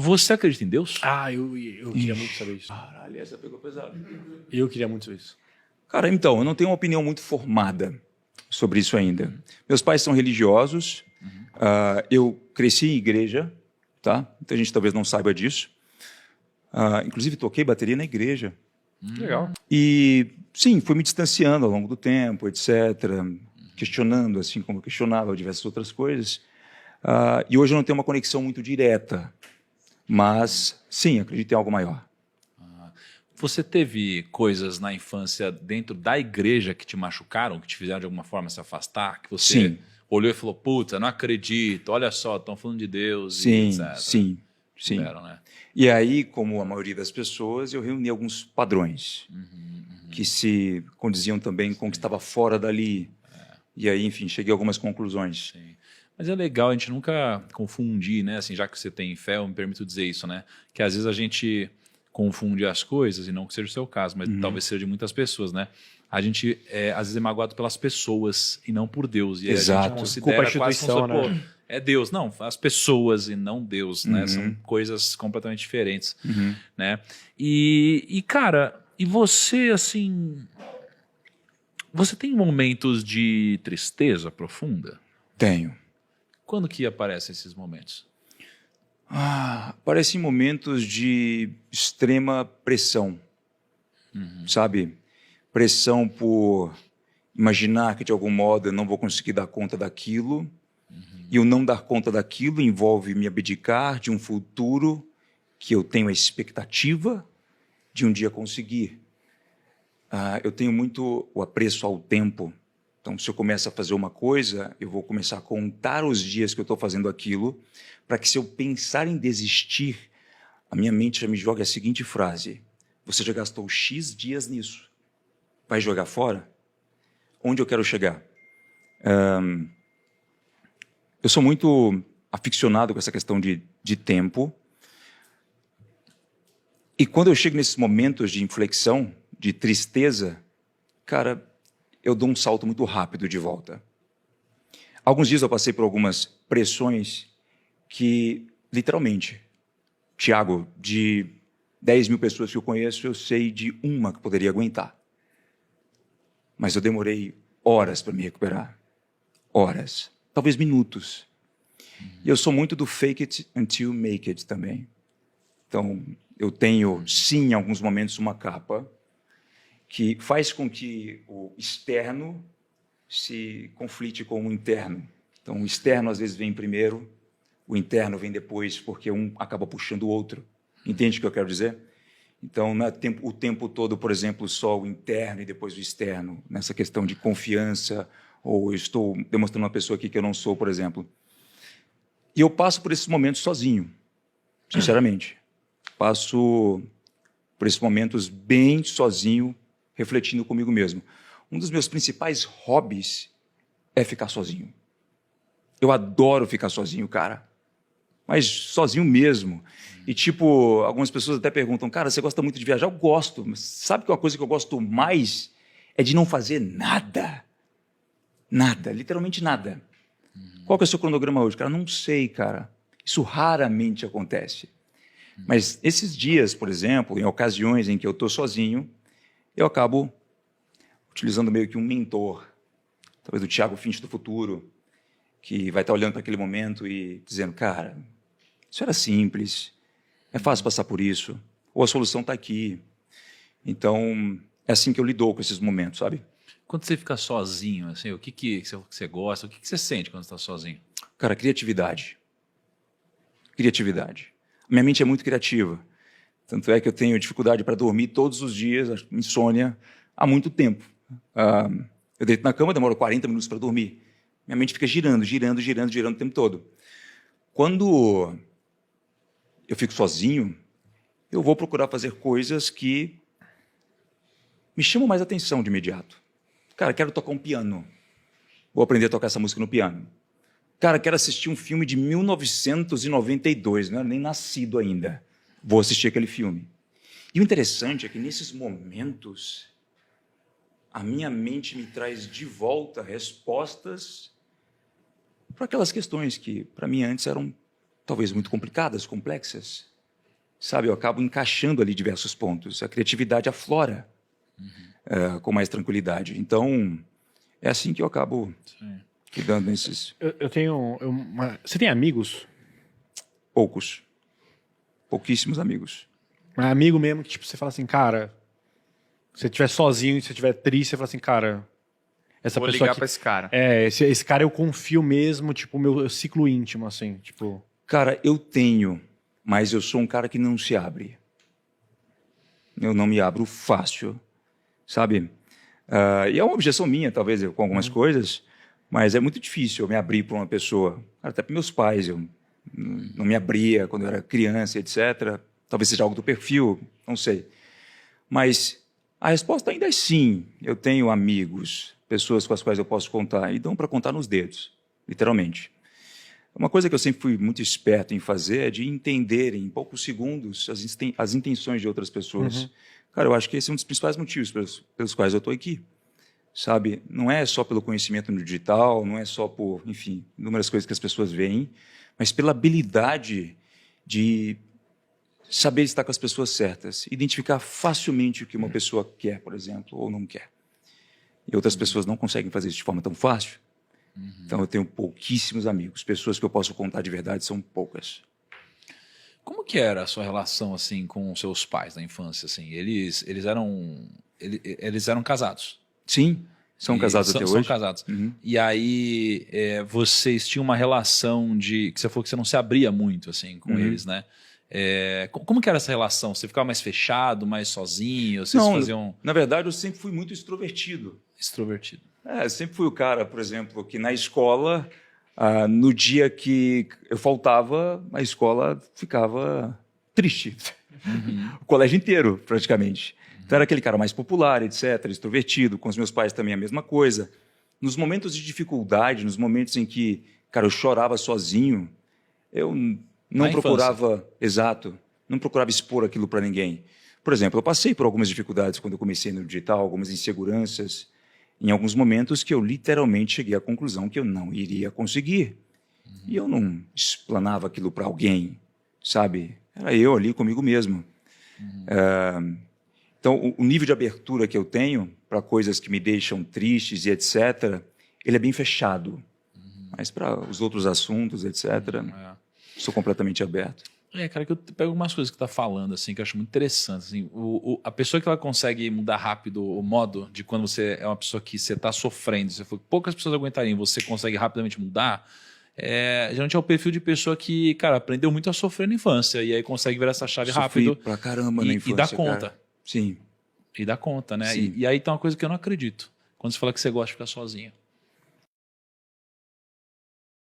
Você acredita em Deus? Eu queria muito saber isso. Caralho, essa pegou pesado. Eu queria muito saber isso. Cara, então, eu não tenho uma opinião muito formada sobre isso ainda. Meus pais são religiosos, eu cresci em igreja, tá? Muita gente talvez não saiba disso. Inclusive, toquei bateria na igreja. Legal. E, sim, fui me distanciando ao longo do tempo, etc., questionando, assim como eu questionava diversas outras coisas. E hoje eu não tenho uma conexão muito direta, mas, sim, acredito em algo maior. Você teve coisas na infância dentro da igreja que te machucaram, que te fizeram de alguma forma se afastar? Que você Sim. olhou e falou, puta, não acredito, olha só, estão falando de Deus Sim, e etc. sim. Tiveram, né? E aí, como a maioria das pessoas, eu reuni alguns padrões que se condiziam também com o que estava fora dali. E aí, enfim, cheguei a algumas conclusões. Sim. Mas é legal a gente nunca confundir, né? Assim, já que você tem fé, eu me permito dizer isso, né? Que às vezes a gente confunde as coisas, e não que seja o seu caso, mas talvez seja de muitas pessoas, né? A gente, às vezes, é magoado pelas pessoas e não por Deus. E Exato. a gente considera Culpa a quase como se instituição, fosse, pô, é Deus. Não, as pessoas e não Deus, né? São coisas completamente diferentes, né? E, cara, e você, assim... Você tem momentos de tristeza profunda? Tenho. Quando que aparecem esses momentos? Parecem momentos de extrema pressão, sabe? Pressão por imaginar que, de algum modo, eu não vou conseguir dar conta daquilo, e o não dar conta daquilo envolve me abdicar de um futuro que eu tenho a expectativa de um dia conseguir. Eu tenho muito o apreço ao tempo. Então, se eu começo a fazer uma coisa, eu vou começar a contar os dias que eu estou fazendo aquilo, para que, se eu pensar em desistir, a minha mente já me joga a seguinte frase: você já gastou X dias nisso. Vai jogar fora? Onde eu quero chegar? Eu sou muito aficionado com essa questão de tempo. E quando eu chego nesses momentos de inflexão, de tristeza, cara, eu dou um salto muito rápido de volta. Alguns dias eu passei por algumas pressões que, literalmente, Tiago, de 10 mil pessoas que eu conheço, eu sei de uma que poderia aguentar. Mas eu demorei horas para me recuperar. Horas. Talvez minutos. E eu sou muito do fake it until make it também. Então, eu tenho, sim, em alguns momentos, uma capa que faz com que o externo se conflite com o interno. Então, o externo, às vezes, vem primeiro, o interno vem depois, porque um acaba puxando o outro. Entende o que eu quero dizer? Então, não é o tempo todo, por exemplo, só o interno e depois o externo, nessa questão de confiança, ou eu estou demonstrando uma pessoa aqui que eu não sou, por exemplo. E eu passo por esses momentos sozinho, sinceramente. Passo por esses momentos bem sozinho, refletindo comigo mesmo. Um dos meus principais hobbies é ficar sozinho. Eu adoro ficar sozinho, cara. Mas sozinho mesmo. E, tipo, algumas pessoas até perguntam, cara, você gosta muito de viajar? Eu gosto, mas sabe que uma coisa que eu gosto mais é de não fazer nada. Nada, literalmente nada. Qual que é o seu cronograma hoje? Cara, não sei, cara. Isso raramente acontece. Mas esses dias, por exemplo, em ocasiões em que eu estou sozinho, eu acabo utilizando meio que um mentor, talvez o Tiago Finch do futuro, que vai estar olhando para aquele momento e dizendo, cara, isso era simples, é fácil passar por isso, ou a solução está aqui. Então, é assim que eu lido com esses momentos, sabe? Quando você fica sozinho, assim, o que você gosta, o que você sente quando está sozinho? Cara, criatividade. Criatividade. Minha mente é muito criativa. Tanto é que eu tenho dificuldade para dormir todos os dias, insônia, há muito tempo. Eu deito na cama, demoro 40 minutos para dormir. Minha mente fica girando o tempo todo. Quando eu fico sozinho, eu vou procurar fazer coisas que me chamam mais atenção de imediato. Cara, quero tocar um piano. Vou aprender a tocar essa música no piano. Cara, quero assistir um filme de 1992, não era nem nascido ainda. Vou assistir aquele filme. E o interessante é que, nesses momentos, a minha mente me traz de volta respostas para aquelas questões que, para mim, antes eram talvez muito complicadas, complexas. Sabe, eu acabo encaixando ali diversos pontos. A criatividade aflora com mais tranquilidade. Então, é assim que eu acabo lidando nesses Eu tenho Você tem amigos? poucos. Pouquíssimos amigos. Um amigo mesmo que tipo, você fala assim, cara, se você estiver sozinho e se você estiver triste, você fala assim, cara, essa Vou pessoa ligar aqui, pra esse cara. esse cara eu confio mesmo, tipo, o meu ciclo íntimo, assim, tipo... Cara, eu tenho, mas eu sou um cara que não se abre. Eu não me abro fácil, sabe? E é uma objeção minha, talvez, com algumas coisas, mas é muito difícil eu me abrir para uma pessoa. Cara, até para meus pais, eu não me abria quando eu era criança, etc. Talvez seja algo do perfil, não sei. Mas a resposta ainda é sim. Eu tenho amigos, pessoas com as quais eu posso contar, e dão para contar nos dedos, literalmente. Uma coisa que eu sempre fui muito esperto em fazer é de entender em poucos segundos as intenções de outras pessoas. Cara, eu acho que esse é um dos principais motivos pelos quais eu estou aqui. Sabe? Não é só pelo conhecimento no digital, não é só por, enfim, inúmeras coisas que as pessoas veem, mas pela habilidade de saber estar com as pessoas certas, identificar facilmente o que uma pessoa quer, por exemplo, ou não quer. E outras pessoas não conseguem fazer isso de forma tão fácil. Então, eu tenho pouquíssimos amigos. Pessoas que eu posso contar de verdade são poucas. Como que era a sua relação assim com seus pais na infância? Assim, eles eram casados? Sim, são casados até hoje. São casados. E aí vocês tinham uma relação de que você falou que você não se abria muito assim com eles, né? Como que era essa relação? Você ficava mais fechado, mais sozinho? Vocês faziam... Na verdade, eu sempre fui muito extrovertido. Extrovertido. Sempre fui o cara, por exemplo, que na escola, no dia que eu faltava, a escola ficava triste. O colégio inteiro, praticamente. Então, era aquele cara mais popular, etc., extrovertido, com os meus pais também a mesma coisa. Nos momentos de dificuldade, nos momentos em que, cara, eu chorava sozinho, eu não procurava... Exato. Não procurava expor aquilo para ninguém. Por exemplo, eu passei por algumas dificuldades quando eu comecei no digital, algumas inseguranças, em alguns momentos que eu literalmente cheguei à conclusão que eu não iria conseguir. E eu não explanava aquilo para alguém, sabe? Era eu ali comigo mesmo. Então, o nível de abertura que eu tenho para coisas que me deixam tristes e etc., ele é bem fechado. Mas para os outros assuntos, etc., sou completamente aberto. Cara, que eu pego umas coisas que você tá falando, assim, que eu acho muito interessante. Assim, a pessoa que ela consegue mudar rápido o modo de quando você é uma pessoa que você tá sofrendo, você falou que poucas pessoas aguentariam, você consegue rapidamente mudar, geralmente é o perfil de pessoa que, cara, aprendeu muito a sofrer na infância e aí consegue virar essa chave rápido. Pra caramba na infância, e dá conta. Cara. Sim. E dá conta, né? Sim. E aí tem uma coisa que eu não acredito. Quando você fala que você gosta de ficar sozinho.